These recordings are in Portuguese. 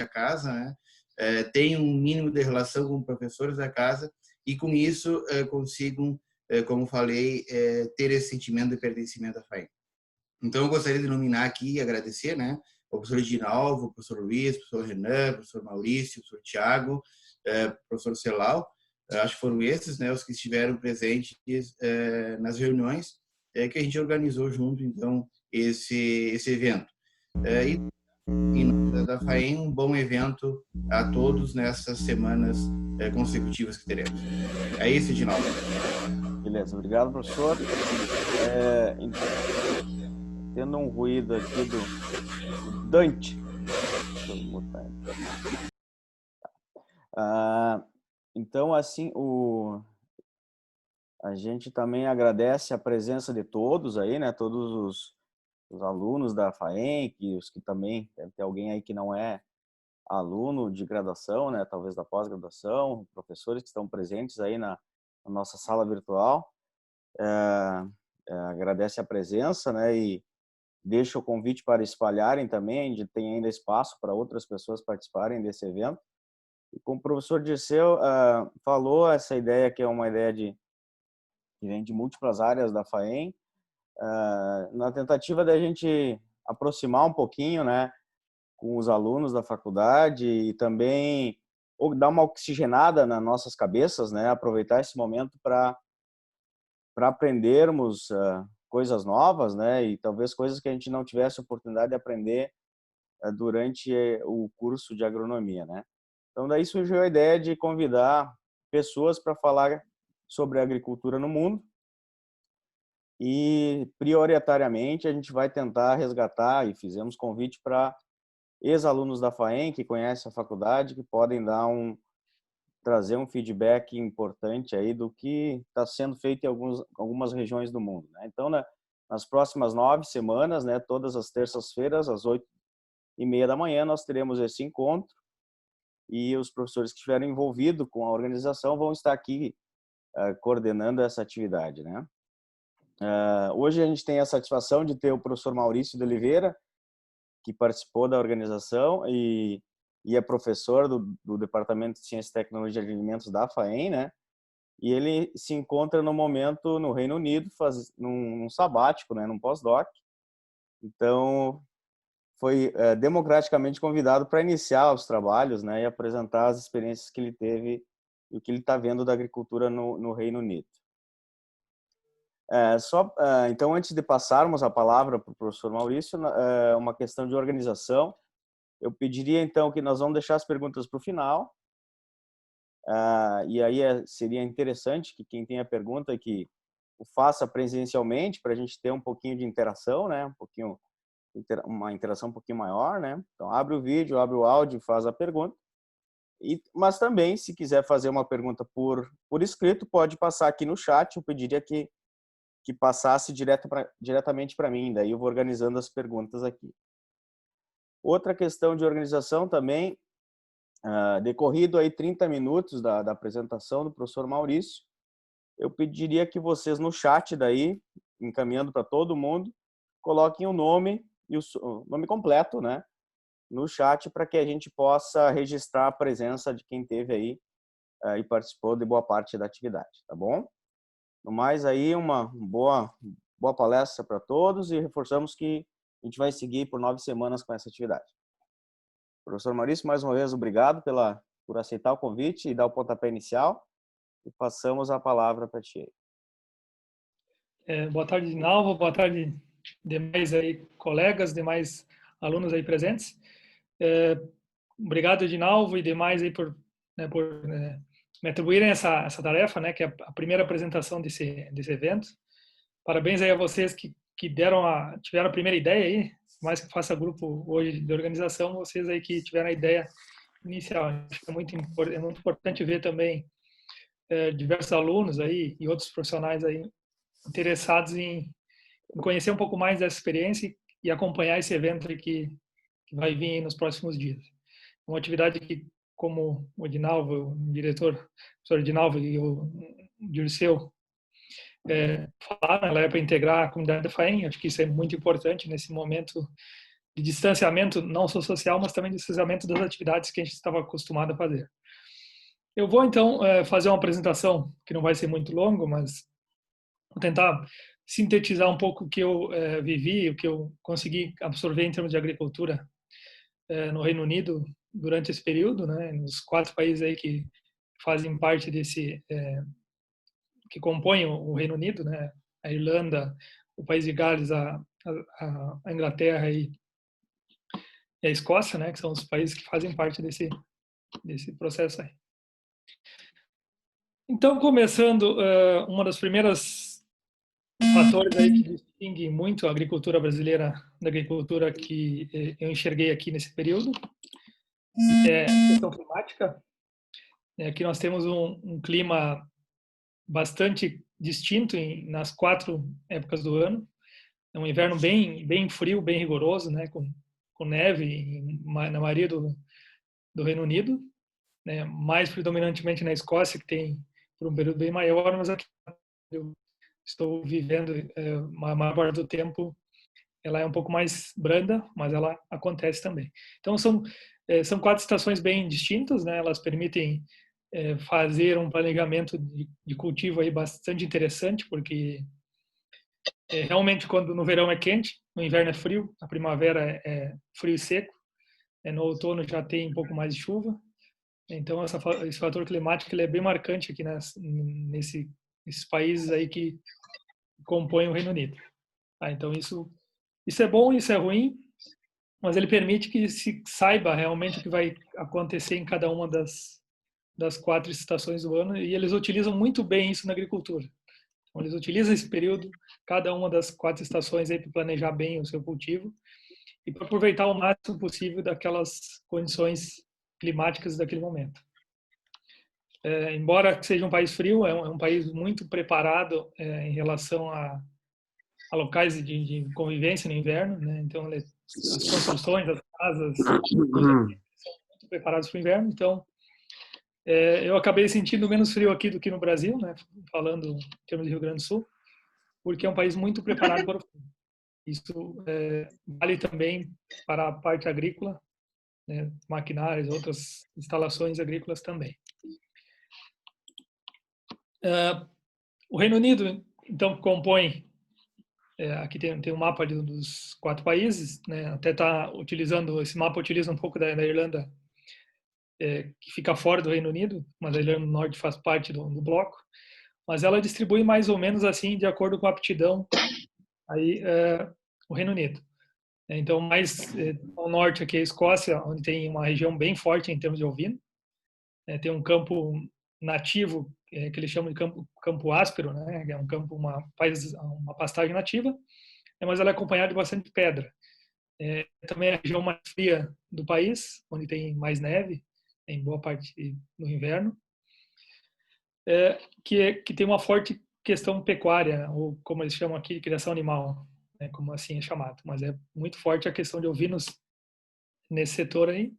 a casa, né? Tenham um mínimo de relação com professores da casa e com isso consigam, como falei, ter esse sentimento de pertencimento à FAEM. Então, eu gostaria de nominar aqui e agradecer, né, ao professor Edinalvo, ao professor Luiz, ao professor Renan, ao professor Maurício, ao professor Tiago, ao professor Celal. Acho que foram esses, né, os que estiveram presentes nas reuniões que a gente organizou junto, então, esse evento. E em nome da FAEM, um bom evento a todos nessas semanas consecutivas que teremos. É isso, Edinaldo. Beleza, obrigado, professor. Tendo um ruído aqui do Dante. Deixa eu botar então, assim, a gente também agradece a presença de todos aí, né? Todos os alunos da FAENC, os que também, deve ter alguém aí que não é aluno de graduação, né? Talvez da pós-graduação, professores que estão presentes aí na nossa sala virtual. Agradece a presença, né? E deixa o convite para espalharem também, tem ainda espaço para outras pessoas participarem desse evento. E como o professor Dirceu falou, essa ideia que é uma ideia que vem de múltiplas áreas da FAEM, na tentativa da gente aproximar um pouquinho, né, com os alunos da faculdade e também dar uma oxigenada nas nossas cabeças, né, aproveitar esse momento para aprendermos coisas novas, né, e talvez coisas que a gente não tivesse oportunidade de aprender durante o curso de agronomia, né. Então daí surgiu a ideia de convidar pessoas para falar sobre a agricultura no mundo e prioritariamente a gente vai tentar resgatar e fizemos convite para ex-alunos da FAEM que conhecem a faculdade, que podem trazer um feedback importante aí do que está sendo feito em algumas regiões do mundo, né? Então, nas próximas 9 semanas, né, todas as terças-feiras, às 8h30 da manhã, nós teremos esse encontro e os professores que estiverem envolvidos com a organização vão estar aqui coordenando essa atividade, né? Hoje a gente tem a satisfação de ter o professor Maurício de Oliveira, que participou da organização e é professor do Departamento de Ciência e Tecnologia de Alimentos da FAEM, né? E ele se encontra no momento no Reino Unido, num sabático, né? Num pós-doc. Então, foi democraticamente convidado para iniciar os trabalhos, né? E apresentar as experiências que ele teve e o que ele está vendo da agricultura no Reino Unido. Então, antes de passarmos a palavra para o professor Maurício, uma questão de organização. Eu pediria, então, que nós vamos deixar as perguntas para o final. E aí seria interessante que quem tem a pergunta que o faça presencialmente para a gente ter um pouquinho de interação, né? Uma interação um pouquinho maior, né? Então, abre o vídeo, abre o áudio, faz a pergunta. Mas também, se quiser fazer uma pergunta por escrito, pode passar aqui no chat. Eu pediria que passasse diretamente para mim, daí eu vou organizando as perguntas aqui. Outra questão de organização também, decorrido aí 30 minutos da apresentação do professor Maurício, eu pediria que vocês no chat daí, encaminhando para todo mundo, coloquem o nome e o nome completo, né, no chat para que a gente possa registrar a presença de quem teve aí e participou de boa parte da atividade, tá bom? No mais aí, uma boa palestra para todos e reforçamos que a gente vai seguir por 9 semanas com essa atividade. Professor Maurício, mais uma vez, obrigado por aceitar o convite e dar o pontapé inicial. E passamos a palavra para ti. Boa tarde, Dinalvo. Boa tarde, demais aí, colegas, demais alunos aí presentes. Obrigado, Dinalvo, e demais aí por me atribuírem essa tarefa, né, que é a primeira apresentação desse evento. Parabéns aí a vocês que tiveram a primeira ideia aí, mais que faça grupo hoje de organização, vocês aí que tiveram a ideia inicial. Acho que é muito importante ver também diversos alunos aí e outros profissionais aí interessados em conhecer um pouco mais dessa experiência e acompanhar esse evento aí que vai vir nos próximos dias. Uma atividade que, como o Edinalvo, o diretor, o professor Edinalvo e o Dirceu falaram, ela é para integrar a comunidade da FAEM. Acho que isso é muito importante nesse momento de distanciamento, não só social, mas também de distanciamento das atividades que a gente estava acostumado a fazer. Eu vou, então, fazer uma apresentação que não vai ser muito longa, mas vou tentar sintetizar um pouco o que eu vivi, o que eu consegui absorver em termos de agricultura no Reino Unido durante esse período, né, nos 4 países aí que fazem parte desse, que compõem o Reino Unido, né, a Irlanda, o País de Gales, a Inglaterra e a Escócia, né, que são os países que fazem parte desse processo aí. Então, começando, uma das primeiras fatores aí que distingue muito a agricultura brasileira da agricultura que eu enxerguei aqui nesse período é a questão climática. Aqui nós temos um clima bastante distinto nas 4 épocas do ano. É um inverno bem frio, bem rigoroso, né, com neve na maioria do Reino Unido, né, mais predominantemente na Escócia, que tem por um período bem maior, mas aqui eu estou vivendo a maior parte do tempo, ela é um pouco mais branda, mas ela acontece também. Então são 4 estações bem distintas, né, elas permitem fazer um planejamento de cultivo aí bastante interessante, porque realmente quando no verão é quente, no inverno é frio, na primavera é frio e seco, no outono já tem um pouco mais de chuva. Então esse fator climático ele é bem marcante aqui nesses países aí que compõem o Reino Unido. Então isso é bom, isso é ruim, mas ele permite que se saiba realmente o que vai acontecer em cada uma das 4 estações do ano, e eles utilizam muito bem isso na agricultura. Então, eles utilizam esse período, cada uma das 4 estações aí para planejar bem o seu cultivo e para aproveitar o máximo possível daquelas condições climáticas daquele momento. Embora seja um país frio, é um país muito preparado em relação a locais de convivência no inverno, né? Então as construções, as casas são muito preparadas para o inverno. Então eu acabei sentindo menos frio aqui do que no Brasil, né? Falando em termos de Rio Grande do Sul, porque é um país muito preparado para o frio. Isso vale também para a parte agrícola, né? Maquinários, outras instalações agrícolas também. O Reino Unido, então, compõe, aqui tem um mapa dos 4 países, né? Até está utilizando, esse mapa utiliza um pouco da Irlanda, que fica fora do Reino Unido, mas a Irlanda do Norte faz parte do bloco, mas ela distribui mais ou menos assim, de acordo com a aptidão, aí o Reino Unido. Então, mais ao norte aqui é a Escócia, onde tem uma região bem forte em termos de ovino. Tem um campo nativo, que eles chamam de campo áspero, né? É um campo, uma pastagem nativa, mas ela é acompanhada de bastante pedra. Também é a região mais fria do país, onde tem mais neve, em boa parte no inverno, que tem uma forte questão pecuária, ou como eles chamam aqui, de criação animal, né? Como assim é chamado. Mas é muito forte a questão de ovinos nesse setor aí.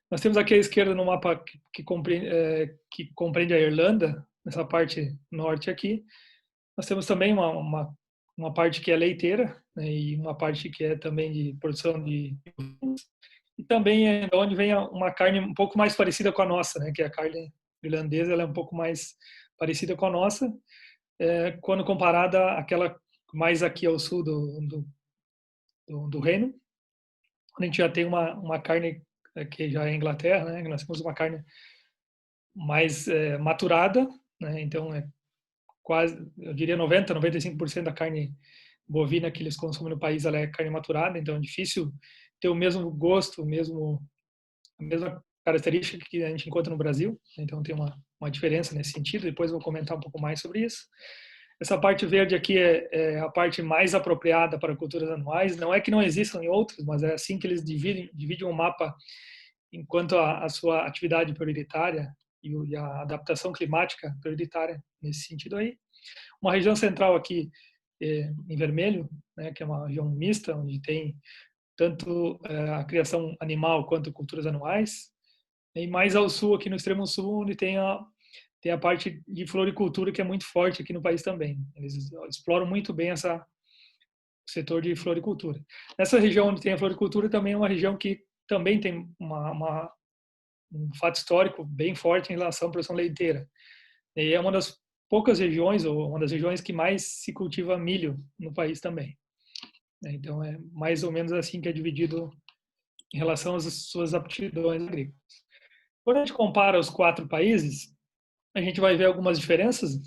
Nós temos aqui à esquerda no mapa que compreende a Irlanda, nessa parte norte aqui. Nós temos também uma parte que é leiteira, né, e uma parte que é também de produção de ovinos. E também é onde vem uma carne um pouco mais parecida com a nossa, né, que é a carne irlandesa, ela é um pouco mais parecida com a nossa, quando comparada àquela mais aqui ao sul do reino, onde a gente já tem uma carne que já é Inglaterra, né? Nós temos uma carne mais maturada, né? Então é quase, eu diria 95% da carne bovina que eles consomem no país ela é carne maturada, então é difícil ter o mesmo gosto, a mesma característica que a gente encontra no Brasil, então tem uma diferença nesse sentido, depois eu vou comentar um pouco mais sobre isso. Essa parte verde aqui é a parte mais apropriada para culturas anuais. Não é que não existam em outros, mas é assim que eles dividem o mapa enquanto a sua atividade prioritária e a adaptação climática prioritária nesse sentido aí. Uma região central aqui em vermelho, né, que é uma região mista, onde tem tanto a criação animal quanto culturas anuais. E mais ao sul, aqui no extremo sul, onde tem a parte de floricultura que é muito forte aqui no país também. Eles exploram muito bem setor de floricultura. Nessa região onde tem a floricultura também é uma região que também tem um fato histórico bem forte em relação à produção leiteira. E é uma das poucas regiões, ou uma das regiões que mais se cultiva milho no país também. Então é mais ou menos assim que é dividido em relação às suas aptidões agrícolas. Quando a gente compara os 4 países, a gente vai ver algumas diferenças.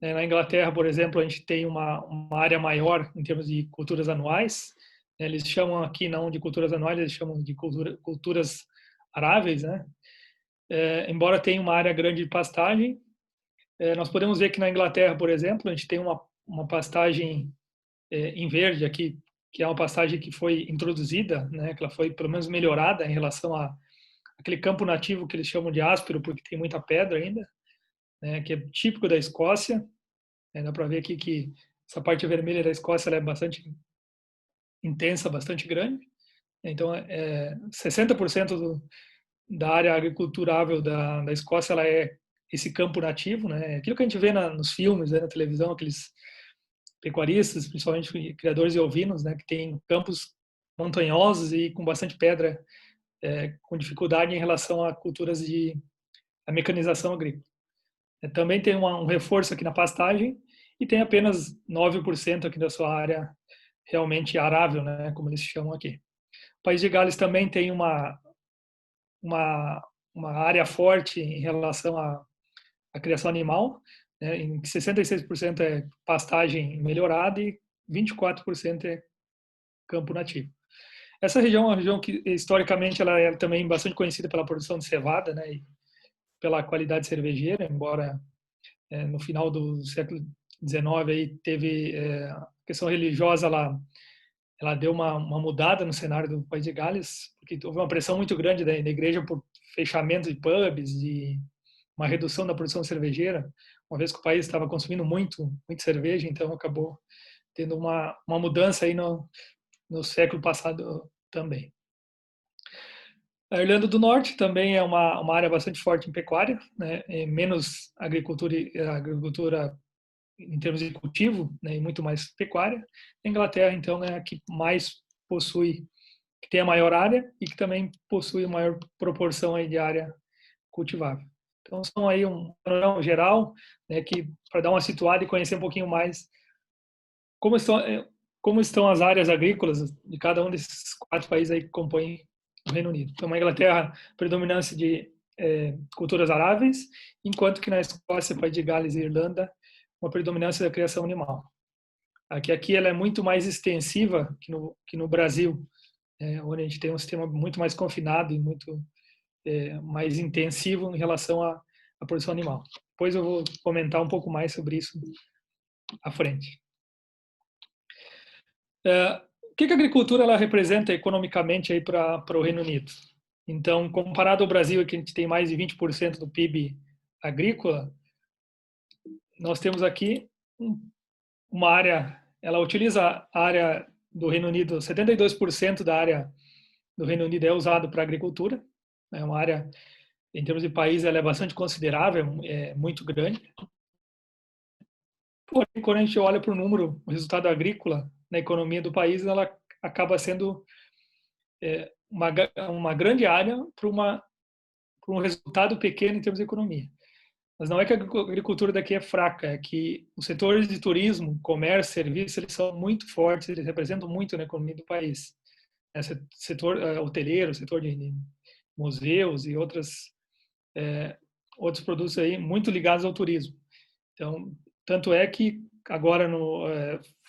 Na Inglaterra, por exemplo, a gente tem uma área maior em termos de culturas anuais. Eles chamam aqui não de culturas anuais, eles chamam de culturas aráveis, né? Embora tenha uma área grande de pastagem, nós podemos ver que na Inglaterra, por exemplo, a gente tem uma pastagem em verde aqui, que é uma pastagem que foi introduzida, né? Que ela foi pelo menos melhorada em relação a aquele campo nativo que eles chamam de áspero, porque tem muita pedra ainda, né? Que é típico da Escócia. Dá para ver aqui que essa parte vermelha da Escócia ela é bastante intensa, bastante grande. Então, 60% da área agriculturável da Escócia ela é esse campo nativo, né? Aquilo que a gente vê nos filmes, né, na televisão, aqueles pecuaristas, principalmente criadores de ovinos, né, que tem campos montanhosos e com bastante pedra, com dificuldade em relação a culturas de a mecanização agrícola. Também tem um reforço aqui na pastagem e tem apenas 9% aqui da sua área realmente arável, né, como eles chamam aqui. O País de Gales também tem uma área forte em relação à criação animal, né, em que 66% é pastagem melhorada e 24% é campo nativo. Essa região é uma região que historicamente ela é também bastante conhecida pela produção de cevada, né, e pela qualidade cervejeira, embora no final do século XIX aí teve a questão religiosa, ela deu uma mudada no cenário do País de Gales, porque houve uma pressão muito grande da igreja por fechamento de pubs e uma redução da produção cervejeira, uma vez que o país estava consumindo muito cerveja, então acabou tendo uma mudança aí no século passado também. A Irlanda do Norte também é uma área bastante forte em pecuária, né? Menos agricultura em termos de cultivo, né? E muito mais pecuária. A Inglaterra, então, é a que mais possui, que tem a maior área e que também possui a maior proporção aí de área cultivável. Então, são aí um panorama geral, né, que para dar uma situada e conhecer um pouquinho mais como estão as áreas agrícolas de cada um desses 4 países aí que compõem o Reino Unido. Então, na Inglaterra, predominância de culturas aráveis, enquanto que na Escócia, País de Gales e Irlanda, uma predominância da criação animal. Aqui ela é muito mais extensiva que no Brasil, onde a gente tem um sistema muito mais confinado e muito mais intensivo em relação à produção animal. Depois eu vou comentar um pouco mais sobre isso à frente. O que a agricultura ela representa economicamente aí para o Reino Unido? Então, comparado ao Brasil, que a gente tem mais de 20% do PIB agrícola, nós temos aqui uma área, ela utiliza a área do Reino Unido, 72% da área do Reino Unido é usado para agricultura, é uma área, em termos de país, ela é bastante considerável, é muito grande. Porém, quando a gente olha para o número, o resultado agrícola na economia do país, ela acaba sendo uma grande área para um resultado pequeno em termos de economia. Mas não é que a agricultura daqui é fraca, é que os setores de turismo, comércio, serviço, eles são muito fortes, eles representam muito na economia do país. Setor hoteleiro, setor de museus e outros produtos aí muito ligados ao turismo. Então, tanto é que agora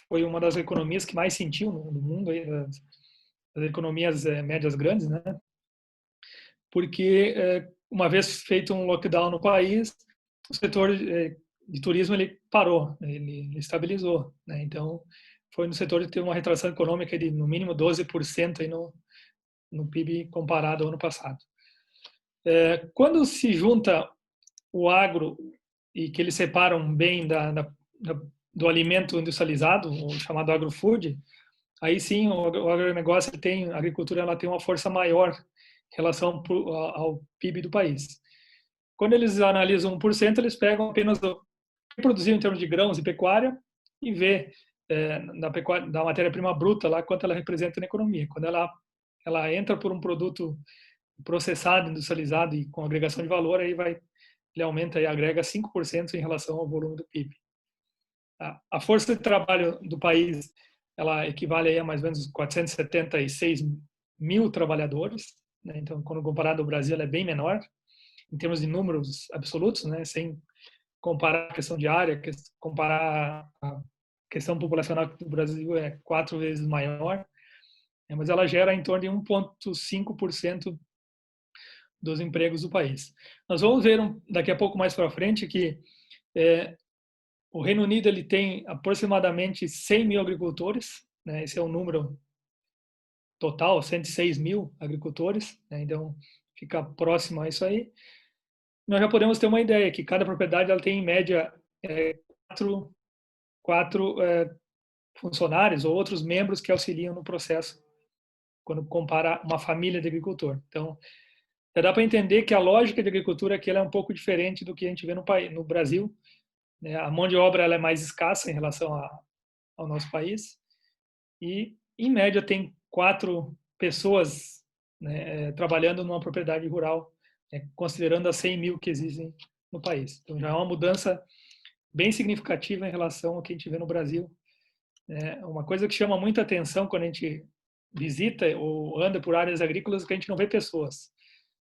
foi uma das economias que mais sentiu no mundo, aí, das economias médias grandes, né? Porque uma vez feito um lockdown no país, o setor de turismo ele parou, ele estabilizou, né? Então, foi no setor de ter uma retração econômica de no mínimo 12% aí no PIB comparado ao ano passado. Quando se junta o agro e que eles separam bem do alimento industrializado, o chamado agrofood, aí sim o agronegócio a agricultura ela tem uma força maior em relação ao PIB do país. Quando eles analisam 1%, eles pegam apenas o que produziu em termos de grãos e pecuária e vê da pecuária, da matéria-prima bruta lá, quanto ela representa na economia. Quando ela entra por um produto processado, industrializado e com agregação de valor, aí ele aumenta e agrega 5% em relação ao volume do PIB. A força de trabalho do país, ela equivale aí a mais ou menos 476 mil trabalhadores, né? Então, quando comparado ao Brasil, ela é bem menor, em termos de números absolutos, né? Sem comparar a questão de área, comparar a questão populacional do Brasil é 4 vezes maior, mas ela gera em torno de 1,5% dos empregos do país. Nós vamos ver daqui a pouco mais para frente que o Reino Unido ele tem aproximadamente 100 mil agricultores, né? Esse é o número total, 106 mil agricultores, né? Então fica próximo a isso aí. Nós já podemos ter uma ideia que cada propriedade ela tem em média quatro funcionários ou outros membros que auxiliam no processo quando compara uma família de agricultor. Então já dá para entender que a lógica de agricultura aqui ela é um pouco diferente do que a gente vê no Brasil, né? A mão de obra ela é mais escassa em relação ao nosso país e em média tem 4 pessoas, né, trabalhando numa propriedade rural, né, considerando as 100 mil que existem no país. Então já é uma mudança bem significativa em relação ao que a gente vê no Brasil. Uma coisa que chama muita atenção quando a gente visita ou anda por áreas agrícolas é que a gente não vê pessoas.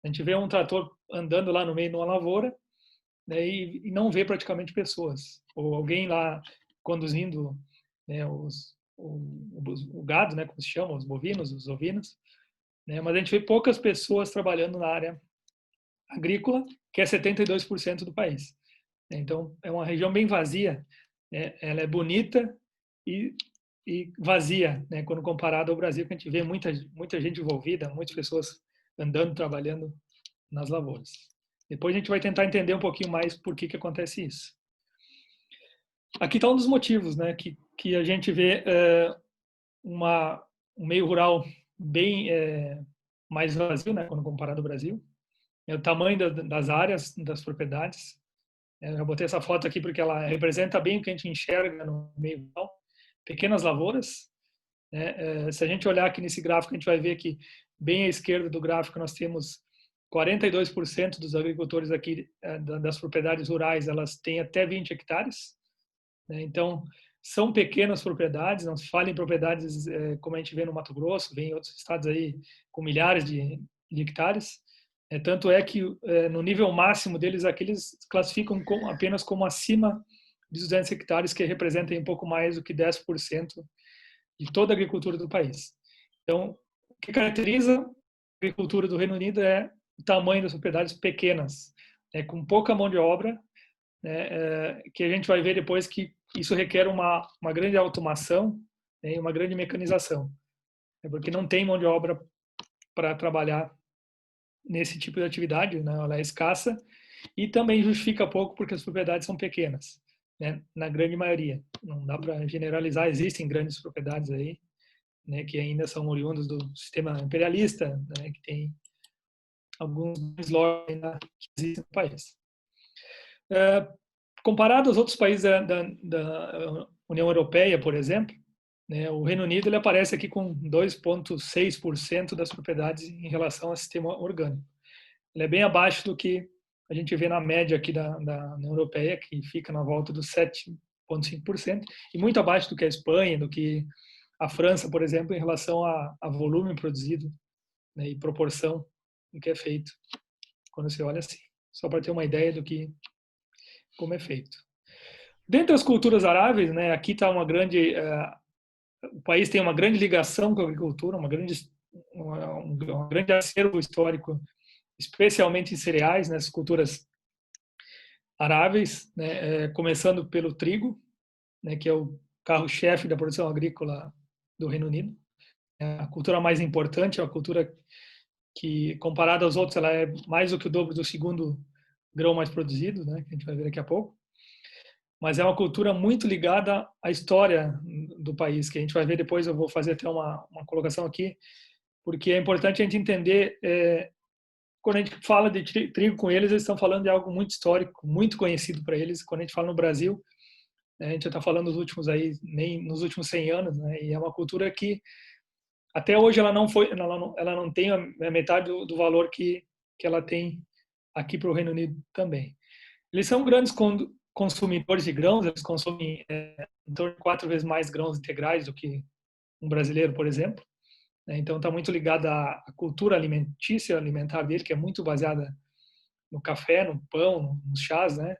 A gente vê um trator andando lá no meio de uma lavoura, né, e não vê praticamente pessoas. Ou alguém lá conduzindo, né, o gado, né, como se chama, os bovinos, os ovinos. Né, mas a gente vê poucas pessoas trabalhando na área agrícola, que é 72% do país. Então, é uma região bem vazia, né, ela é bonita e vazia, né, quando comparado ao Brasil, que a gente vê muita gente envolvida, muitas pessoas andando, trabalhando nas lavouras. Depois a gente vai tentar entender um pouquinho mais por que acontece isso. Aqui está um dos motivos, né, que a gente vê um meio rural bem mais vazio, né, quando comparado ao Brasil. É o tamanho das áreas, das propriedades. Eu botei essa foto aqui porque ela representa bem o que a gente enxerga no meio rural. Pequenas lavouras. Né? Se a gente olhar aqui nesse gráfico, a gente vai ver que bem à esquerda do gráfico nós temos 42% dos agricultores aqui das propriedades rurais, elas têm até 20 hectares. Né? Então, são pequenas propriedades, não se fala em propriedades como a gente vê no Mato Grosso, vem em outros estados aí com milhares de hectares. Tanto é que no nível máximo deles, aqueles classificam apenas como acima de 200 hectares, que representem um pouco mais do que 10% de toda a agricultura do país. Então, o que caracteriza a agricultura do Reino Unido é o tamanho das propriedades pequenas, com pouca mão de obra, né, que a gente vai ver depois que isso requer uma grande automação, né, e uma grande mecanização, porque não tem mão de obra para trabalhar nesse tipo de atividade, né, ela é escassa e também justifica pouco porque as propriedades são pequenas, né, na grande maioria. Não dá para generalizar, existem grandes propriedades aí, né, que ainda são oriundas do sistema imperialista, né, que tem alguns lojas ainda que existem no país. Comparado aos outros países da União Europeia, por exemplo, né, o Reino Unido ele aparece aqui com 2,6% das propriedades em relação ao sistema orgânico. Ele é bem abaixo do que a gente vê na média aqui da União Europeia, que fica na volta dos 7,5%, e muito abaixo do que a Espanha, do que a França, por exemplo, em relação a volume produzido, né, e proporção do que é feito quando você olha assim. Só para ter uma ideia do que como é feito. Dentre as culturas aráveis, né, aqui está uma grande o país tem uma grande ligação com a agricultura, um grande acervo histórico, especialmente em cereais, nas culturas aráveis, né, começando pelo trigo, né, que é o carro-chefe da produção agrícola do Reino Unido. A cultura mais importante, é uma cultura que, comparada aos outros, ela é mais do que o dobro do segundo grão mais produzido, né, que a gente vai ver daqui a pouco. Mas é uma cultura muito ligada à história do país, que a gente vai ver depois. Eu vou fazer até uma colocação aqui, porque é importante a gente entender, quando a gente fala de trigo com eles estão falando de algo muito histórico, muito conhecido para eles. Quando a gente fala no Brasil, né? A gente já está falando dos últimos aí, nem nos últimos 100 anos, né? E é uma cultura que até hoje ela não tem a metade do valor que ela tem aqui para o Reino Unido também. Eles são grandes consumidores de grãos, eles consomem em torno de 4 vezes mais grãos integrais do que um brasileiro, por exemplo. Então está muito ligada à cultura alimentar dele, que é muito baseada no café, no pão, nos chás, né?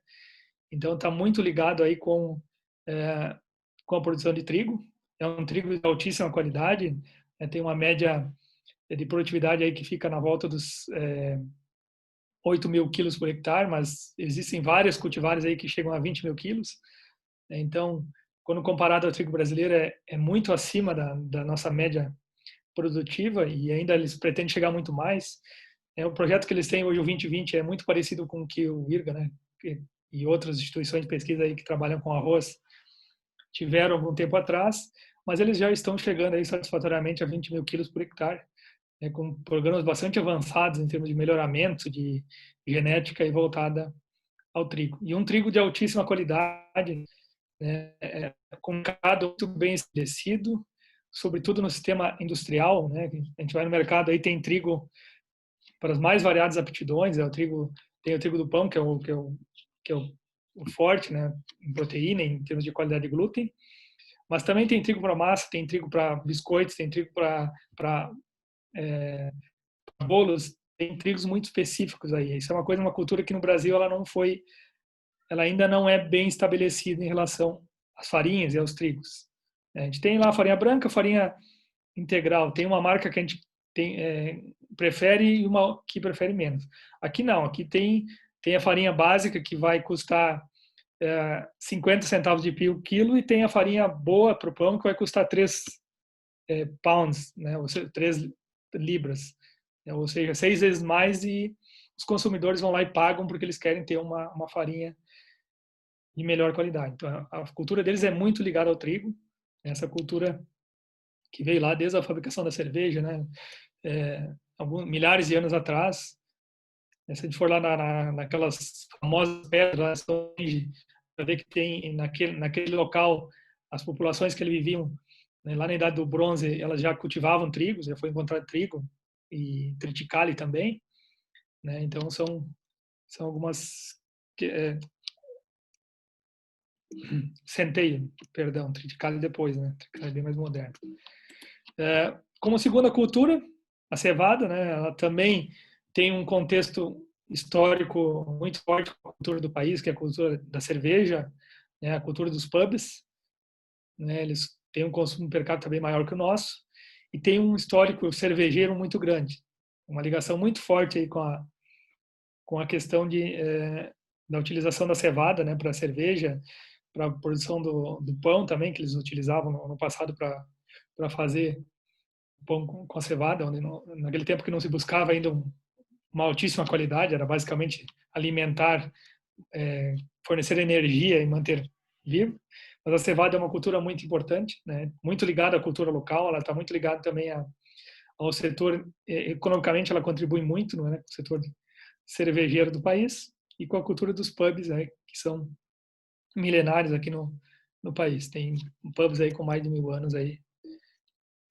Então está muito ligado aí com a produção de trigo. É um trigo de altíssima qualidade, tem uma média de produtividade aí que fica na volta dos 8.000 quilos por hectare, mas existem várias cultivares aí que chegam a 20.000 quilos. Então, quando comparado ao trigo brasileiro, é muito acima da nossa média produtiva e ainda eles pretendem chegar muito mais. O projeto que eles têm hoje, o 2020, é muito parecido com o que o IRGA, né, e outras instituições de pesquisa aí que trabalham com arroz tiveram algum tempo atrás, mas eles já estão chegando aí satisfatoriamente a 20.000 quilos por hectare, com programas bastante avançados em termos de melhoramento de genética e voltada ao trigo. E um trigo de altíssima qualidade, né, com gado muito bem estabelecido, sobretudo no sistema industrial, né? A gente vai no mercado aí tem trigo para as mais variadas aptidões, tem o trigo do pão que é o forte, né, em proteína, em termos de qualidade de glúten, mas também tem trigo para massa, tem trigo para biscoitos, tem trigo para bolos, tem trigos muito específicos aí. Isso é uma cultura que no Brasil ela ainda não é bem estabelecida em relação às farinhas e aos trigos. A gente tem lá a farinha branca, farinha integral. Tem uma marca que a gente prefere e uma que prefere menos. Aqui não, aqui tem a farinha básica que vai custar 50 centavos de pio quilo e tem a farinha boa para o pão que vai custar 3 pounds, né? Ou seja, 3 libras. Ou seja, 6 vezes mais e os consumidores vão lá e pagam porque eles querem ter uma farinha de melhor qualidade. Então, a cultura deles é muito ligada ao trigo, essa cultura que veio lá desde a fabricação da cerveja, né? Milhares de anos atrás. Se a gente for lá naquelas famosas pedras, para ver que tem naquele local as populações que eles viviam, né, lá na Idade do Bronze, elas já cultivavam trigo, já foi encontrado trigo e triticale também, né? Então são algumas centeio, perdão, triticale depois, né? Triticale é bem mais moderno. Como segunda cultura, a cevada, né? Ela também tem um contexto histórico muito forte com a cultura do país, que é a cultura da cerveja, né? A cultura dos pubs, né? Eles têm um consumo per capita bem maior que o nosso e tem um histórico cervejeiro muito grande, uma ligação muito forte aí com a questão da utilização da cevada, né, para cerveja, para a produção do pão também, que eles utilizavam no passado para fazer pão com a cevada, onde naquele tempo que não se buscava ainda uma altíssima qualidade, era basicamente alimentar, fornecer energia e manter vivo. Mas a cevada é uma cultura muito importante, né, muito ligada à cultura local, ela está muito ligada também ao setor, economicamente ela contribui muito, não é, com o setor cervejeiro do país e com a cultura dos pubs, né, que são milenários aqui no país. Tem pubs aí com mais de 1.000 anos aí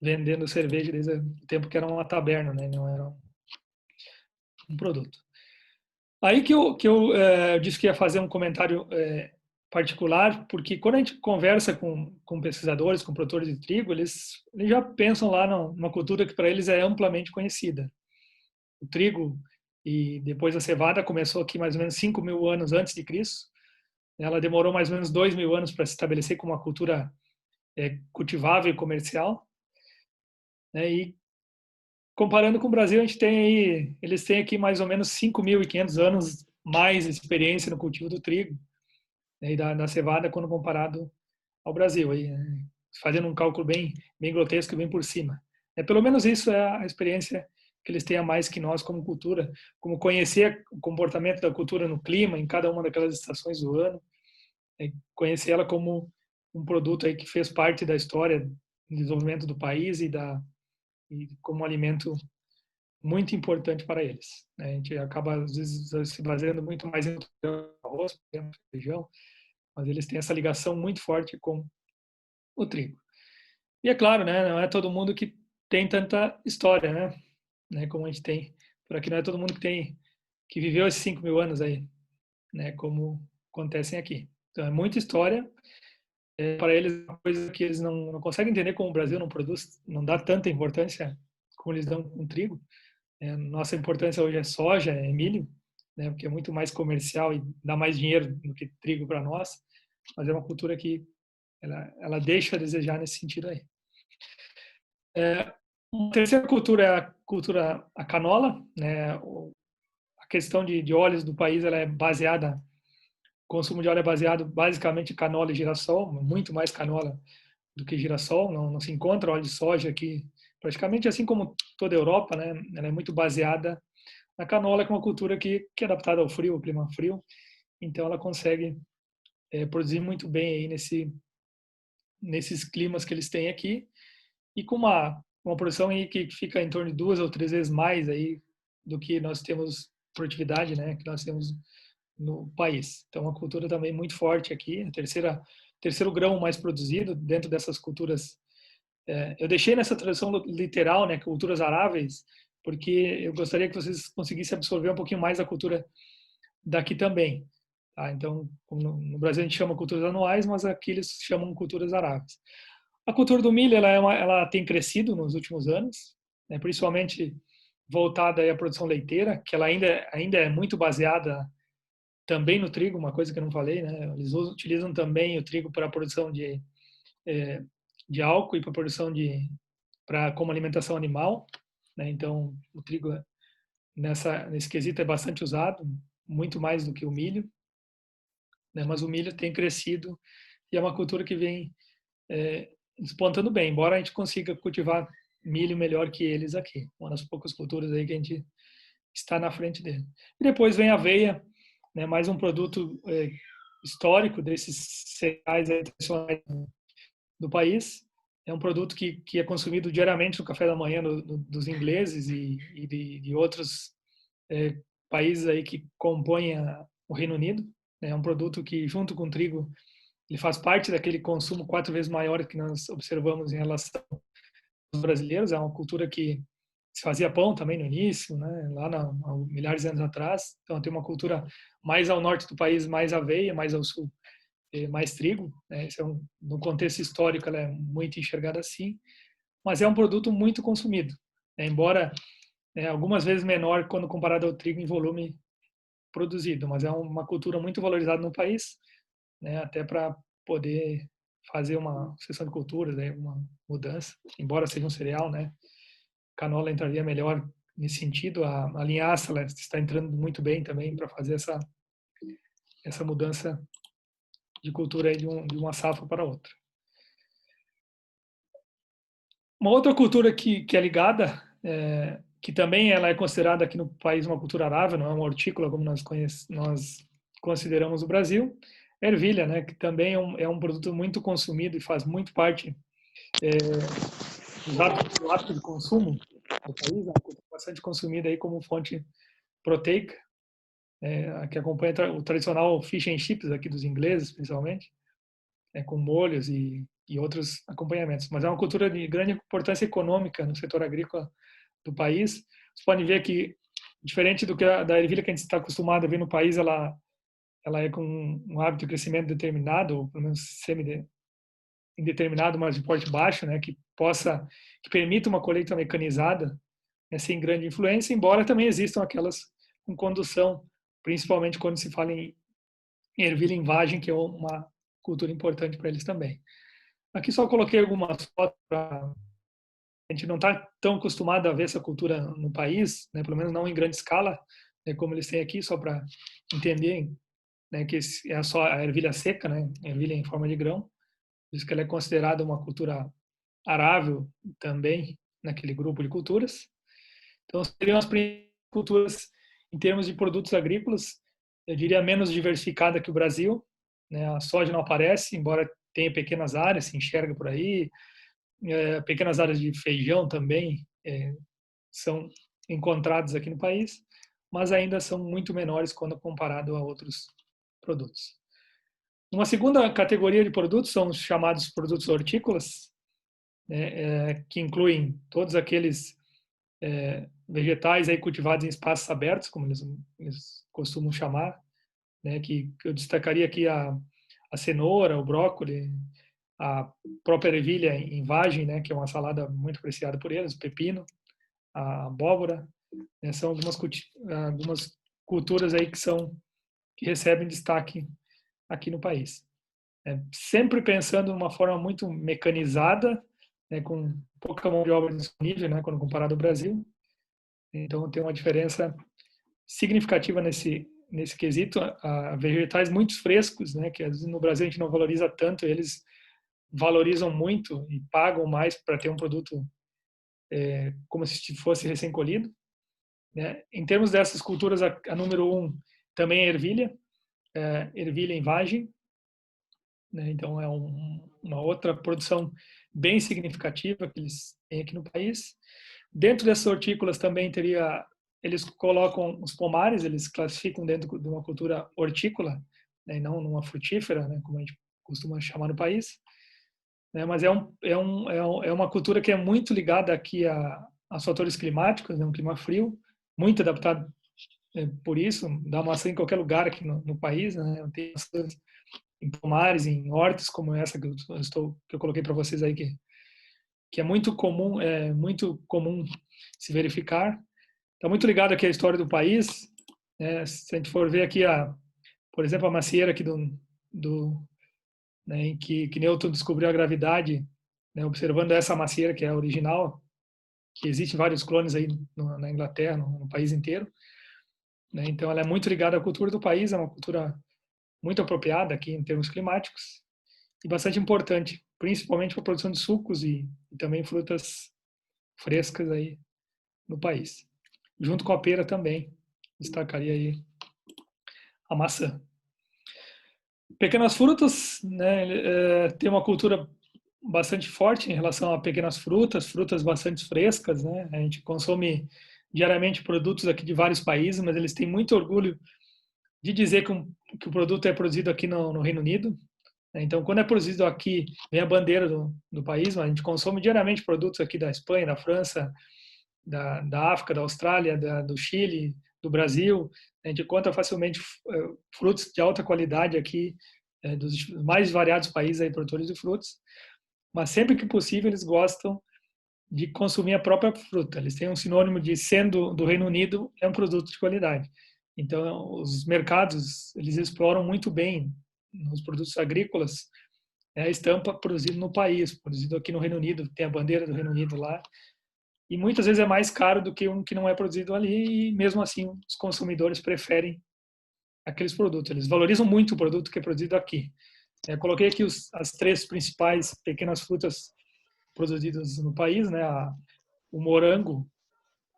vendendo cerveja desde o tempo que era uma taberna, né, não era um produto. Aí que eu disse que ia fazer um comentário particular, porque quando a gente conversa com pesquisadores, com produtores de trigo, eles já pensam lá numa cultura que para eles é amplamente conhecida. O trigo e depois a cevada começou aqui mais ou menos 5.000 anos antes de Cristo. Ela demorou mais ou menos 2.000 anos para se estabelecer como uma cultura cultivável e comercial. E comparando com o Brasil, eles têm aqui mais ou menos 5.500 anos mais de experiência no cultivo do trigo, né, e da cevada quando comparado ao Brasil. Aí, fazendo um cálculo bem grotesco, bem por cima. Pelo menos isso é a experiência que eles têm a mais que nós como cultura, como conhecer o comportamento da cultura no clima, em cada uma daquelas estações do ano, conhecer ela como um produto aí que fez parte da história do desenvolvimento do país e como um alimento muito importante para eles. A gente acaba, às vezes, se baseando muito mais em arroz, feijão, mas eles têm essa ligação muito forte com o trigo. E é claro, né, não é todo mundo que tem tanta história, né, como a gente tem por aqui, não é todo mundo que viveu esses 5.000 anos aí, né, como acontecem aqui. Então é muita história, para eles é uma coisa que eles não conseguem entender, como o Brasil não produz, não dá tanta importância como eles dão com o trigo. Nossa importância hoje é soja, é milho, né, porque é muito mais comercial e dá mais dinheiro do que trigo para nós, mas é uma cultura que ela deixa a desejar nesse sentido aí. Uma terceira cultura é a canola, né? A questão de óleos do país, ela é baseada, o consumo de óleo é baseado basicamente em canola e girassol, muito mais canola do que girassol, não se encontra óleo de soja aqui, praticamente assim como toda a Europa, né? Ela é muito baseada na canola, que é uma cultura que é adaptada ao frio, ao clima frio, então ela consegue produzir muito bem aí nesses climas que eles têm aqui, e com uma produção aí que fica em torno de 2 ou 3 vezes mais aí do que nós temos produtividade, né, que nós temos no país. Então, uma cultura também muito forte aqui, terceiro grão mais produzido dentro dessas culturas. Eu deixei nessa tradução literal, né, culturas aráveis, porque eu gostaria que vocês conseguissem absorver um pouquinho mais a cultura daqui também. Tá? Então, no Brasil a gente chama culturas anuais, mas aqui eles chamam culturas aráveis. A cultura do milho ela tem crescido nos últimos anos, né, principalmente voltada aí à produção leiteira, que ela ainda é muito baseada também no trigo, uma coisa que eu não falei, né? Eles utilizam também o trigo para a produção de álcool e para a produção como alimentação animal, né? Então, o trigo nesse quesito é bastante usado, muito mais do que o milho, né? Mas o milho tem crescido e é uma cultura que vem despontando bem, embora a gente consiga cultivar milho melhor que eles aqui. Uma das poucas culturas aí que a gente está na frente dele. E depois vem a aveia, né, mais um produto histórico desses cereais tradicionais do país. É um produto que é consumido diariamente no café da manhã dos ingleses e de outros países aí que compõem o Reino Unido. É um produto que, junto com o trigo, ele faz parte daquele consumo 4 vezes maior que nós observamos em relação aos brasileiros. É uma cultura que se fazia pão também no início, né? Lá há milhares de anos atrás. Então tem uma cultura mais ao norte do país, mais aveia, mais ao sul, mais trigo. Né? Isso no contexto histórico, ela é muito enxergada assim. Mas é um produto muito consumido, né? Embora algumas vezes menor quando comparado ao trigo em volume produzido, mas é uma cultura muito valorizada no país, né, até para poder fazer uma sessão de culturas, né, uma mudança, embora seja um cereal, né, canola entraria melhor nesse sentido, a linhaça ela está entrando muito bem também para fazer essa mudança de cultura aí de uma safra para outra. Uma outra cultura que é ligada, que também ela é considerada aqui no país uma cultura arável, não é uma hortícola como nós consideramos o Brasil, é a ervilha, né, que também é um produto muito consumido e faz muito parte do hábito de consumo do país, é uma cultura bastante consumida aí como fonte proteica, que acompanha o tradicional fish and chips aqui dos ingleses, principalmente, com molhos e outros acompanhamentos. Mas é uma cultura de grande importância econômica no setor agrícola do país. Vocês podem ver que, diferente da ervilha que a gente está acostumado a ver no país, ela é com um hábito de crescimento determinado, ou pelo menos semi-indeterminado, mas de porte baixo, né, que permita uma colheita mecanizada, né, sem grande influência, embora também existam aquelas com condução, principalmente quando se fala em ervilha em vagem, que é uma cultura importante para eles também. Aqui só coloquei algumas fotos para a gente não está tão acostumado a ver essa cultura no país, né, pelo menos não em grande escala, né, como eles têm aqui, só para entender, né, que é só a ervilha seca, né, ervilha em forma de grão, por isso que ela é considerada uma cultura arável também naquele grupo de culturas. Então seriam as primeiras culturas em termos de produtos agrícolas, eu diria menos diversificada que o Brasil, né, a soja não aparece, embora tenha pequenas áreas, se enxerga por aí, pequenas áreas de feijão também são encontradas aqui no país, mas ainda são muito menores quando comparado a outros produtos. Uma segunda categoria de produtos são os chamados produtos hortícolas, né, que incluem todos aqueles vegetais aí cultivados em espaços abertos, como eles costumam chamar, né, que eu destacaria aqui a cenoura, o brócolis, a própria ervilha em vagem, né, que é uma salada muito apreciada por eles, o pepino, a abóbora, né, são algumas culturas aí que recebem destaque aqui no país. Sempre pensando de uma forma muito mecanizada, né, com pouca mão de obra disponível, né, quando comparado ao Brasil. Então tem uma diferença significativa nesse quesito. Vegetais muito frescos, né, que às vezes no Brasil a gente não valoriza tanto, eles valorizam muito e pagam mais para ter um produto como se fosse recém-colhido. Né? Em termos dessas culturas, a número 1 também é ervilha em vagem. Né? Então é uma outra produção bem significativa que eles têm aqui no país. Dentro dessas hortícolas também eles colocam os pomares, eles classificam dentro de uma cultura hortícola, né, e não numa frutífera, né, como a gente costuma chamar no país. Né, mas é uma cultura que é muito ligada aqui aos fatores climáticos, né, um clima frio, muito adaptado por isso, dá maçã em qualquer lugar aqui no país, né, tem maçãs em pomares, em hortas como essa que eu coloquei para vocês aí, que é muito comum se verificar. Está muito ligado aqui à história do país. Né? Se a gente for ver aqui, por exemplo, a macieira aqui né, em que Newton descobriu a gravidade, né, observando essa macieira, que é a original, que existem vários clones aí na Inglaterra, no país inteiro. Né? Então, ela é muito ligada à cultura do país, é uma cultura muito apropriada aqui em termos climáticos e bastante importante, principalmente para a produção de sucos e também frutas frescas aí no país. Junto com a pera também, destacaria aí a maçã. Pequenas frutas, né, tem uma cultura bastante forte em relação a pequenas frutas bastante frescas, né? A gente consome diariamente produtos aqui de vários países, mas eles têm muito orgulho de dizer que o produto é produzido aqui no Reino Unido. Então, quando é produzido aqui, vem a bandeira do país, mas a gente consome diariamente produtos aqui da Espanha, da França, da África, da Austrália, do Chile, do Brasil. A gente encontra facilmente frutos de alta qualidade aqui, dos mais variados países aí, produtores de frutos. Mas sempre que possível, eles gostam de consumir a própria fruta. Eles têm um sinônimo de sendo do Reino Unido, é um produto de qualidade. Então, os mercados, eles exploram muito bem nos produtos agrícolas a estampa produzido no país, produzido aqui no Reino Unido, tem a bandeira do Reino Unido lá. E muitas vezes é mais caro do que um que não é produzido ali, e mesmo assim os consumidores preferem aqueles produtos. Eles valorizam muito o produto que é produzido aqui. Eu coloquei aqui as 3 principais pequenas frutas produzidas no país, né? O morango,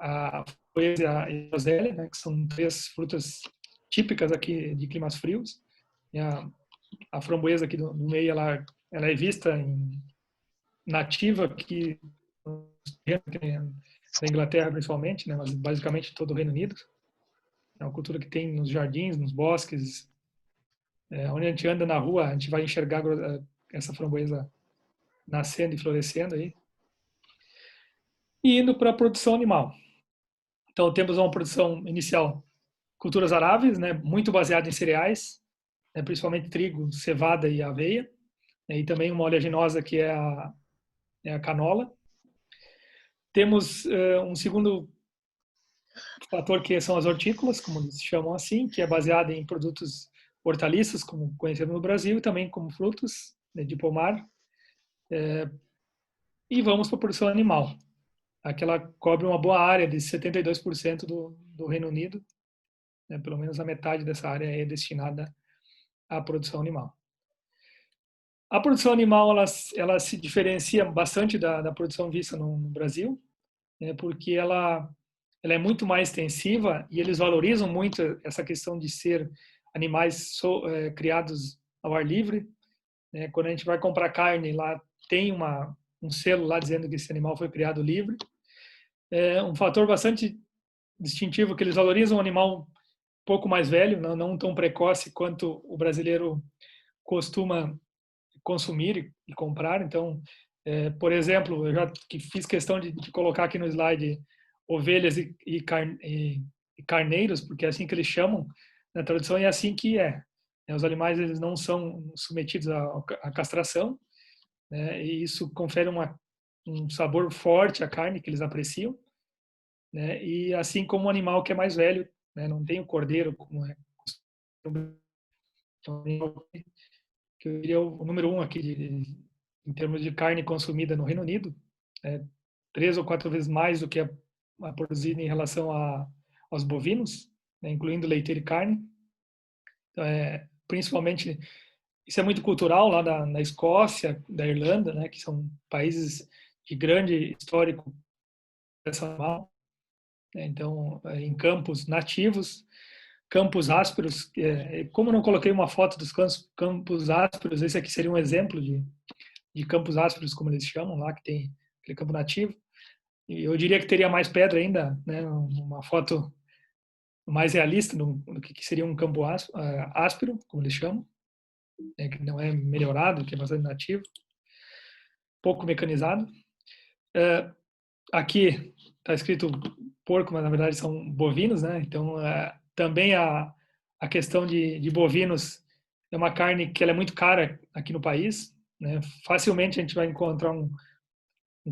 a framboesa e a groselha, né? Que são 3 frutas típicas aqui de climas frios. E a framboesa aqui do meio, ela é vista nativa aqui da Inglaterra principalmente, né? Mas basicamente todo o Reino Unido. É uma cultura que tem nos jardins, nos bosques. Onde a gente anda na rua, a gente vai enxergar essa framboesa nascendo e florescendo aí. E indo para a produção animal. Então, temos uma produção inicial, culturas aráveis, né, muito baseada em cereais, né, principalmente trigo, cevada e aveia, né, e também uma oleaginosa que é a canola. Temos um segundo fator que são as hortícolas, como eles chamam assim, que é baseada em produtos hortaliças, como conhecemos no Brasil, e também como frutos, né, de pomar. E vamos para a produção animal. Aqui ela cobre uma boa área de 72% do Reino Unido, né, pelo menos a metade dessa área é destinada à produção animal. A produção animal ela se diferencia bastante da produção vista no Brasil, né, porque ela é muito mais extensiva e eles valorizam muito essa questão de ser animais criados ao ar livre. Né? Quando a gente vai comprar carne, lá tem um selo lá dizendo que esse animal foi criado livre. É um fator bastante distintivo que eles valorizam um animal um pouco mais velho, não tão precoce quanto o brasileiro costuma consumir e comprar. Então, por exemplo, eu já fiz questão de colocar aqui no slide ovelhas e carneiros, porque é assim que eles chamam na tradução, e é assim que é. Os animais, eles não são submetidos à castração, né? E isso confere um sabor forte à carne que eles apreciam, né? E assim como o animal que é mais velho, né? Não tem o cordeiro como é que eu diria o número 1 aqui em termos de carne consumida no Reino Unido, 3 ou 4 vezes mais do que a produzida em relação aos bovinos, né? Incluindo leite e carne. Então, principalmente, isso é muito cultural lá na Escócia, da Irlanda, né? Que são países de grande histórico dessa animal. Então, em campos nativos, campos ásperos, como eu não coloquei uma foto dos campos ásperos, esse aqui seria um exemplo de campos ásperos, como eles chamam lá, que tem aquele campo nativo. E eu diria que teria mais pedra ainda, né? Uma foto mais realista do que seria um campo áspero, como eles chamam, que não é melhorado, que é bastante nativo, pouco mecanizado. Aqui está escrito porco, mas na verdade são bovinos, né? Então, também a questão de bovinos é uma carne que ela é muito cara aqui no país, né? Facilmente a gente vai encontrar um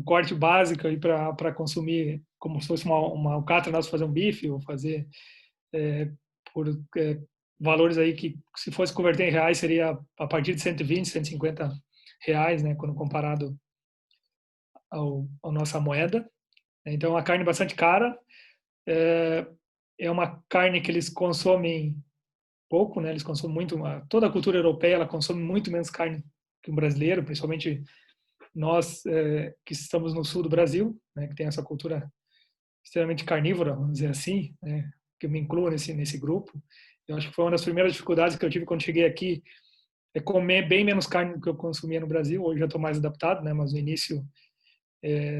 corte básico aí para consumir, como se fosse uma alcatra, nós fazer um bife ou fazer por valores aí que, se fosse converter em reais, seria a partir de 120, 150 reais, né? Quando comparado à nossa moeda. Então, é uma carne bastante cara. É uma carne que eles consomem pouco, né? Eles consomem muito. Toda a cultura europeia ela consome muito menos carne que o brasileiro, principalmente nós que estamos no sul do Brasil, né? Que tem essa cultura extremamente carnívora, vamos dizer assim, né? Que eu me incluo nesse grupo. Eu acho que foi uma das primeiras dificuldades que eu tive quando cheguei aqui, é comer bem menos carne do que eu consumia no Brasil. Hoje já estou mais adaptado, né? Mas no início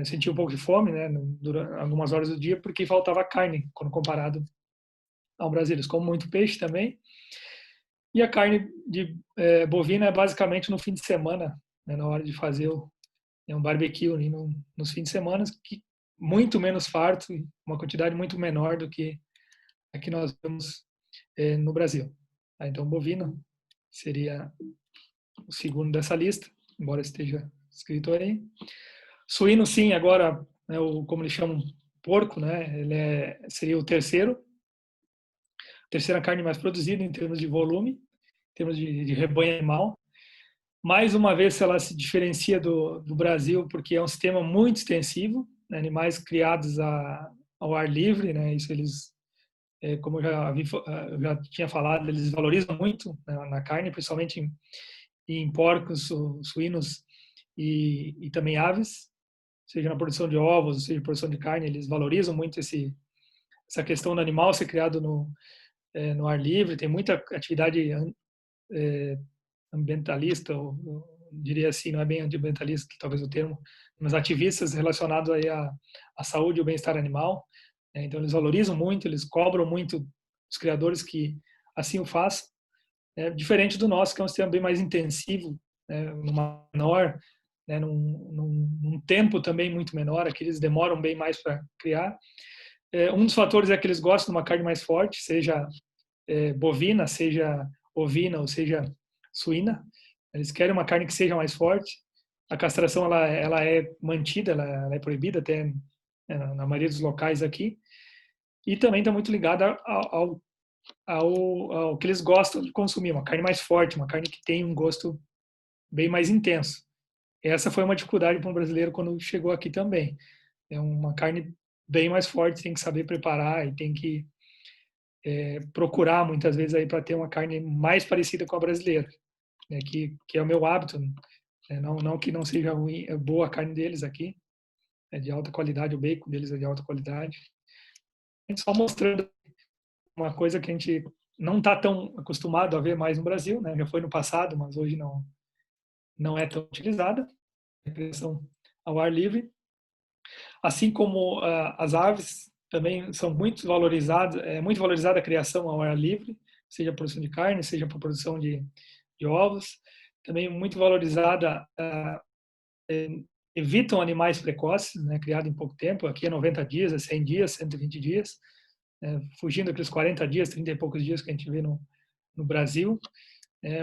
senti um pouco de fome, né, durante algumas horas do dia, porque faltava carne quando comparado ao Brasil. Eles comem muito peixe também. E a carne de bovina é basicamente no fim de semana, né, na hora de fazer um barbecue ali nos fins de semana, que muito menos farto, uma quantidade muito menor do que a que nós temos no Brasil. Então, bovino seria o segundo dessa lista, embora esteja escrito aí. Suíno, sim, agora, né, como eles chamam, porco, né? Ele seria o terceira carne mais produzida em termos de volume, em termos de rebanho animal. Mais uma vez, ela se diferencia do Brasil porque é um sistema muito extensivo, né? Animais criados ao ar livre, né? Isso eles, como eu já tinha falado, eles valorizam muito na carne, principalmente em porcos, suínos e também aves, seja na produção de ovos, seja na produção de carne, eles valorizam muito essa questão do animal ser criado no ar livre. Tem muita atividade ambientalista, ou diria assim, não é bem ambientalista, talvez o termo, mas ativistas relacionados aí à saúde e ao bem-estar animal. Então, eles valorizam muito, eles cobram muito os criadores que assim o façam. Diferente do nosso, que é um sistema bem mais intensivo, numa menor, num tempo também muito menor, aqui eles demoram bem mais para criar. Um dos fatores é que eles gostam de uma carne mais forte, seja bovina, seja ovina ou seja suína. Eles querem uma carne que seja mais forte. A castração ela é mantida, ela é proibida até na maioria dos locais aqui. E também está muito ligada ao que eles gostam de consumir, uma carne mais forte, uma carne que tem um gosto bem mais intenso. Essa foi uma dificuldade para um brasileiro quando chegou aqui também. É uma carne bem mais forte, tem que saber preparar e tem que procurar muitas vezes aí para ter uma carne mais parecida com a brasileira, né, que é o meu hábito. Não que não seja ruim, é boa a carne deles aqui, é de alta qualidade, o bacon deles é de alta qualidade. A gente só mostrando uma coisa que a gente não está tão acostumado a ver mais no Brasil, né? Já foi no passado, mas hoje não é tão utilizada, a criação ao ar livre. Assim como as aves também são muito valorizadas, é muito valorizada a criação ao ar livre, seja a produção de carne, seja a produção de de ovos. Também muito valorizada, evitam animais precoces, né, criados em pouco tempo. Aqui é 90 dias, é 100 dias, 120 dias, fugindo daqueles 40 dias, 30 e poucos dias que a gente vê no Brasil.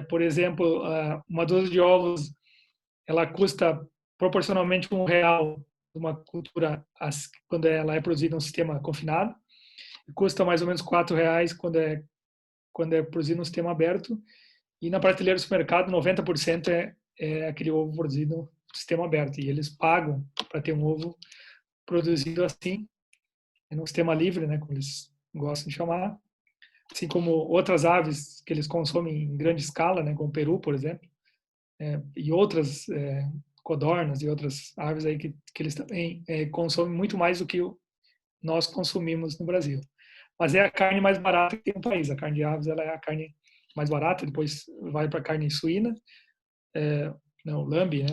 Por exemplo, uma dúzia de ovos, ela custa proporcionalmente R$1 numa cultura quando ela é produzida em um sistema confinado, e custa mais ou menos R$4 quando é produzido no sistema aberto. E na prateleira do supermercado, 90% é aquele ovo produzido no sistema aberto. E eles pagam para ter um ovo produzido assim, no sistema livre, né, como eles gostam de chamar. Assim como outras aves que eles consomem em grande escala, né, como o peru, por exemplo, e outras codornas e outras aves aí que eles também consomem muito mais do que nós consumimos no Brasil. Mas é a carne mais barata que tem no país. A carne de aves, ela é a carne mais barata, depois vai para a carne suína, o lambe, né,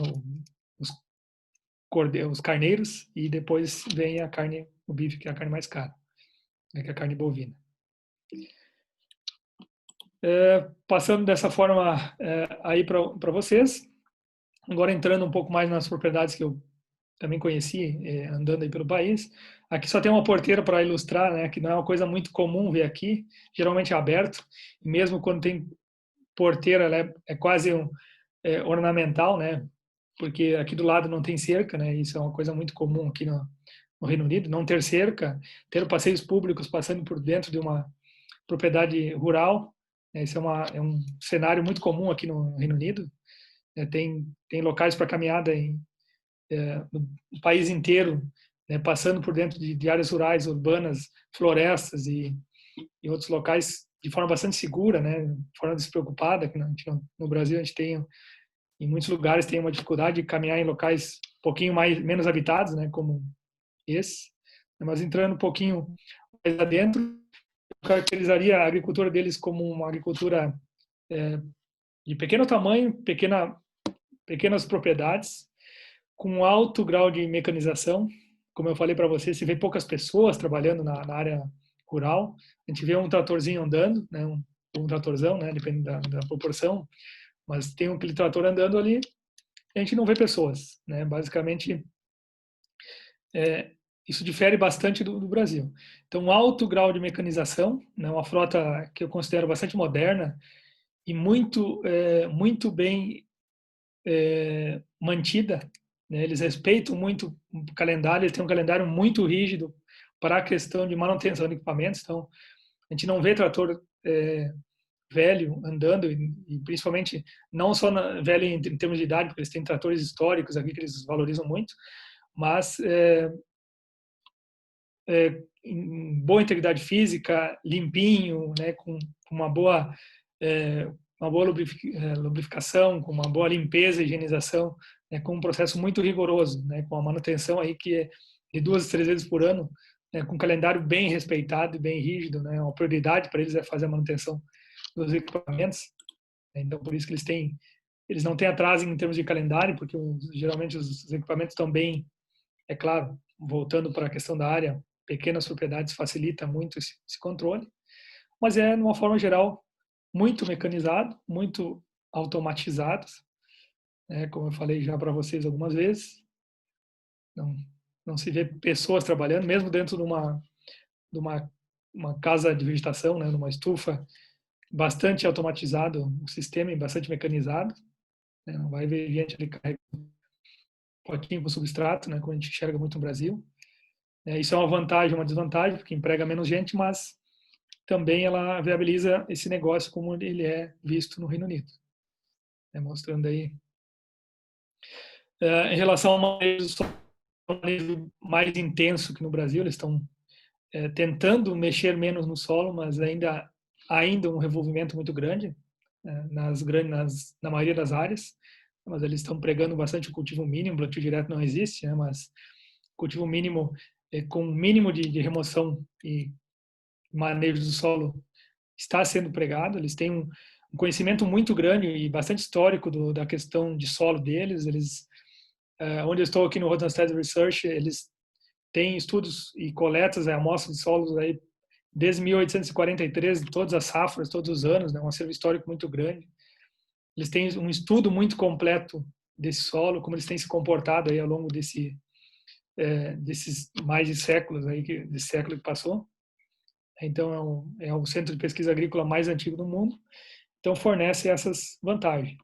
os carneiros, e depois vem a carne, o bife, que é a carne mais cara, né, que é a carne bovina. Passando dessa forma aí para vocês, agora entrando um pouco mais nas propriedades que eu também conheci andando aí pelo país. Aqui só tem uma porteira para ilustrar, né, que não é uma coisa muito comum ver aqui, geralmente é aberto, e mesmo quando tem porteira, ela é quase ornamental, né, porque aqui do lado não tem cerca, né, isso é uma coisa muito comum aqui no Reino Unido, não ter cerca, ter passeios públicos passando por dentro de uma propriedade rural. Esse é um cenário muito comum aqui no Reino Unido. Tem locais para caminhada no país inteiro, né, passando por dentro de áreas rurais, urbanas, florestas e outros locais de forma bastante segura, né, de forma despreocupada. Que no Brasil a gente tem, em muitos lugares, tem uma dificuldade de caminhar em locais um pouquinho menos habitados, né, como esse. Mas entrando um pouquinho mais adentro, eu caracterizaria a agricultura deles como uma agricultura de pequeno tamanho, pequenas propriedades, com alto grau de mecanização. Como eu falei para você, se vê poucas pessoas trabalhando na área rural. A gente vê um tratorzinho andando, né, um tratorzão, né, dependendo da proporção, mas tem aquele trator andando ali, e a gente não vê pessoas, né? Basicamente, isso difere bastante do Brasil. Então, um alto grau de mecanização, né, uma frota que eu considero bastante moderna e muito bem mantida, né? Eles respeitam muito o calendário, eles têm um calendário muito rígido para a questão de manutenção de equipamentos. Então, a gente não vê trator velho andando, e principalmente não só velho em termos de idade, porque eles têm tratores históricos aqui que eles valorizam muito, mas em boa integridade física, limpinho, né, com uma boa lubrificação, com uma boa limpeza e higienização, né, com um processo muito rigoroso, né, com a manutenção aí que é de 2 a 3 vezes por ano, né, com um calendário bem respeitado e bem rígido, né, uma prioridade para eles é fazer a manutenção dos equipamentos. Então, por isso que eles não têm atraso em termos de calendário, porque geralmente os equipamentos estão bem, é claro, voltando para a questão da área, pequenas propriedades facilita muito esse controle, mas de uma forma geral, muito mecanizado, muito automatizado, né? Como eu falei já para vocês algumas vezes, não se vê pessoas trabalhando, mesmo dentro de uma casa de vegetação, né? Numa estufa, bastante automatizado o sistema e bastante mecanizado, né? Não vai ver gente ali carregando potinho com substrato, né? Como a gente enxerga muito no Brasil. Isso é uma vantagem, uma desvantagem, porque emprega menos gente, mas também ela viabiliza esse negócio como ele é visto no Reino Unido. Mostrando aí. Em relação ao manejo mais intenso que no Brasil, eles estão tentando mexer menos no solo, mas ainda um revolvimento muito grande na maioria das áreas. Mas eles estão pregando bastante o cultivo mínimo, plantio direto não existe, né? Mas cultivo mínimo com um mínimo de remoção e manejo do solo está sendo pregado. Eles têm um conhecimento muito grande e bastante histórico da questão de solo deles. Eles, onde eu estou aqui no Rothamsted Research, eles têm estudos e coletas, amostras de solos aí desde 1843, de todas as safras, todos os anos, né? Um acervo histórico muito grande. eles têm um estudo muito completo desse solo, como eles têm se comportado aí ao longo desses mais de séculos aí, desse século que passou. Então, é o centro de pesquisa agrícola mais antigo do mundo. Então, fornece essas vantagens.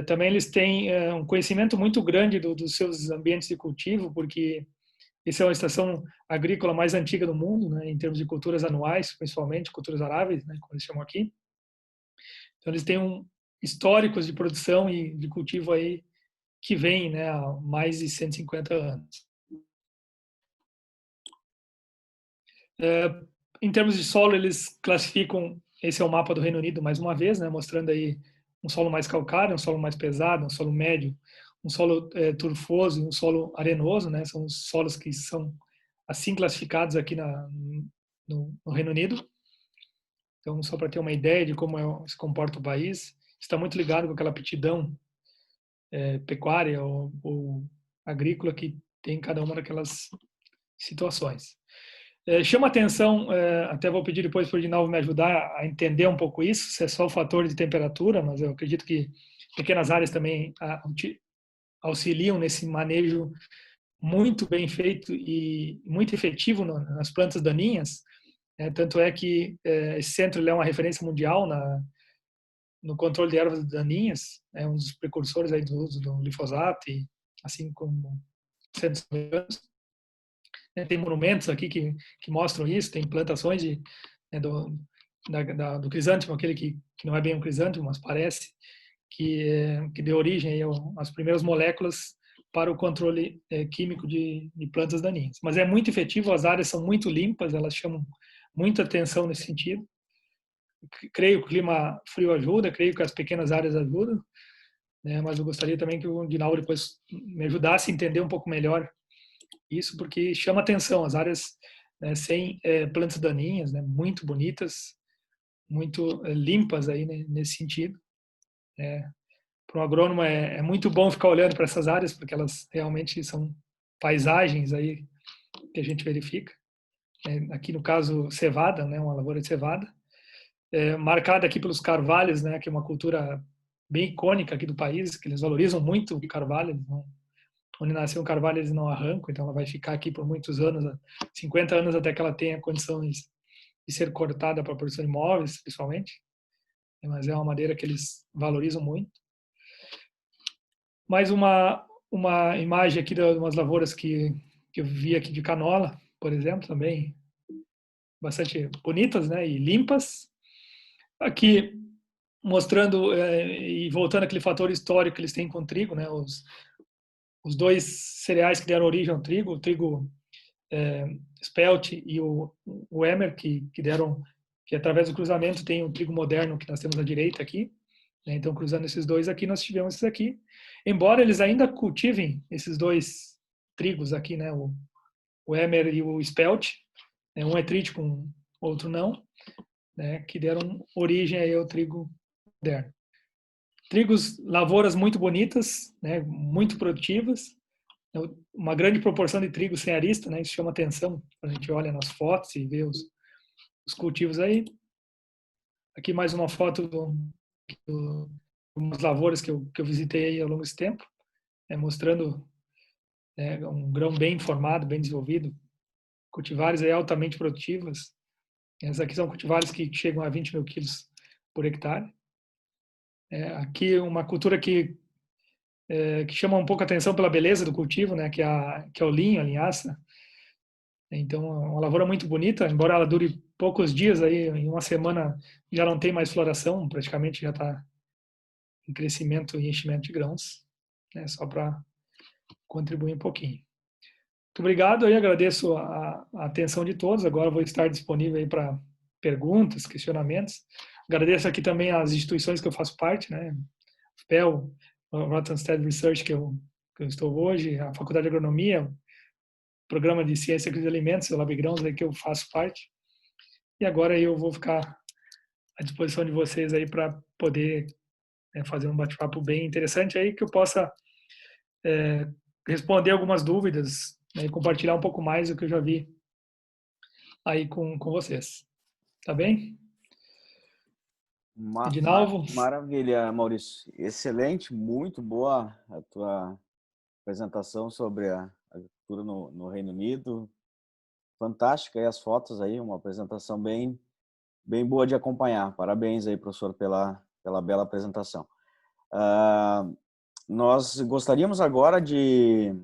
Também eles têm um conhecimento muito grande dos seus ambientes de cultivo, porque essa é a estação agrícola mais antiga do mundo, né, em termos de culturas anuais, principalmente culturas aráveis, né, como eles chamam aqui. Então, eles têm históricos de produção e de cultivo aí que vem, né, há mais de 150 anos. Em termos de solo, eles classificam, esse é o mapa do Reino Unido mais uma vez, né, mostrando aí um solo mais calcário, um solo mais pesado, um solo médio, um solo turfoso e um solo arenoso, né, são os solos que são assim classificados aqui no Reino Unido. Então, só para ter uma ideia de como se comporta o país, está muito ligado com aquela aptidão pecuária ou agrícola que tem cada uma daquelas situações. Chama atenção, até vou pedir depois para o Edinaldo me ajudar a entender um pouco isso, se é só o fator de temperatura, mas eu acredito que pequenas áreas também auxiliam nesse manejo muito bem feito e muito efetivo nas plantas daninhas. Tanto é que esse centro é uma referência mundial no controle de ervas daninhas, é um dos precursores aí do uso do glifosato, assim como centros americanos. Tem monumentos aqui que mostram isso, tem plantações do crisântemo, aquele que não é bem um crisântemo, mas parece, que deu origem às primeiras moléculas para o controle químico de plantas daninhas. Mas é muito efetivo, as áreas são muito limpas, elas chamam muita atenção nesse sentido. Creio que o clima frio ajuda, creio que as pequenas áreas ajudam, né, mas eu gostaria também que o Dinaldo depois me ajudasse a entender um pouco melhor isso, porque chama atenção as áreas, né, sem plantas daninhas, né, muito bonitas, muito limpas aí, né, nesse sentido. Para um agrônomo é muito bom ficar olhando para essas áreas, porque elas realmente são paisagens aí que a gente verifica. Aqui no caso cevada, né, uma lavoura de cevada, marcada aqui pelos carvalhos, né, que é uma cultura bem icônica aqui do país, que eles valorizam muito o carvalho. Onde nasceu um carvalho eles não arrancam, então ela vai ficar aqui por muitos anos, 50 anos até que ela tenha condições de ser cortada para a produção de móveis, principalmente. Mas é uma madeira que eles valorizam muito. Mais uma imagem aqui de umas lavouras que eu vi aqui de canola, por exemplo, também bastante bonitas, né, e limpas. Aqui mostrando e voltando àquele fator histórico que eles têm com o trigo, né, os dois cereais que deram origem ao trigo, o trigo spelt e o Emmer, que deram, que através do cruzamento tem o trigo moderno que nós temos à direita aqui, né? Então, cruzando esses dois aqui, nós tivemos esses aqui. Embora eles ainda cultivem esses dois trigos aqui, né? O Emmer e o spelt, né? Um é trítico, outro não, né? Que deram origem aí ao trigo moderno. Trigos, lavouras muito bonitas, né? Muito produtivas, uma grande proporção de trigo sem arista, né? Isso chama atenção quando a gente olha nas fotos e vê os cultivos aí. Aqui mais uma foto de umas lavouras que eu visitei aí ao longo desse tempo, mostrando um grão bem formado, bem desenvolvido, cultivares aí altamente produtivas. Essas aqui são cultivares que chegam a 20 mil quilos por hectare. Aqui uma cultura que chama um pouco a atenção pela beleza do cultivo, né, que é o linho, a linhaça. Então, é uma lavoura muito bonita, embora ela dure poucos dias, aí, em uma semana já não tem mais floração, praticamente já está em crescimento e enchimento de grãos, né, só para contribuir um pouquinho. Muito obrigado, eu agradeço a atenção de todos, agora vou estar disponível aí para perguntas, questionamentos. Agradeço aqui também as instituições que eu faço parte, né, FPEL, Rottenstedt Research, que eu estou hoje, a Faculdade de Agronomia, Programa de Ciência dos Alimentos, o LabGrãos, que eu faço parte. E agora eu vou ficar à disposição de vocês aí para poder fazer um bate-papo bem interessante aí, que eu possa responder algumas dúvidas, né, e compartilhar um pouco mais do que eu já vi aí com vocês. Tá bem? De novo. Maravilha, Maurício. Excelente, muito boa a tua apresentação sobre a agricultura no Reino Unido. Fantástica aí as fotos aí, uma apresentação bem boa de acompanhar. Parabéns aí, professor, pela bela apresentação. Nós gostaríamos agora de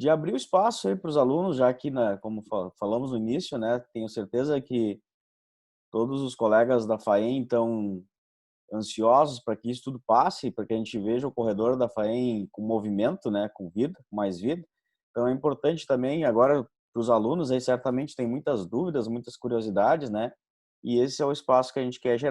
abrir o espaço aí para os alunos, já que, né, como falamos no início, né, tenho certeza que todos os colegas da FAEM estão ansiosos para que isso tudo passe, para que a gente veja o corredor da FAEM com movimento, né, com vida, com mais vida. Então é importante também agora para os alunos aí certamente tem muitas dúvidas, muitas curiosidades, né? E esse é o espaço que a gente quer gerar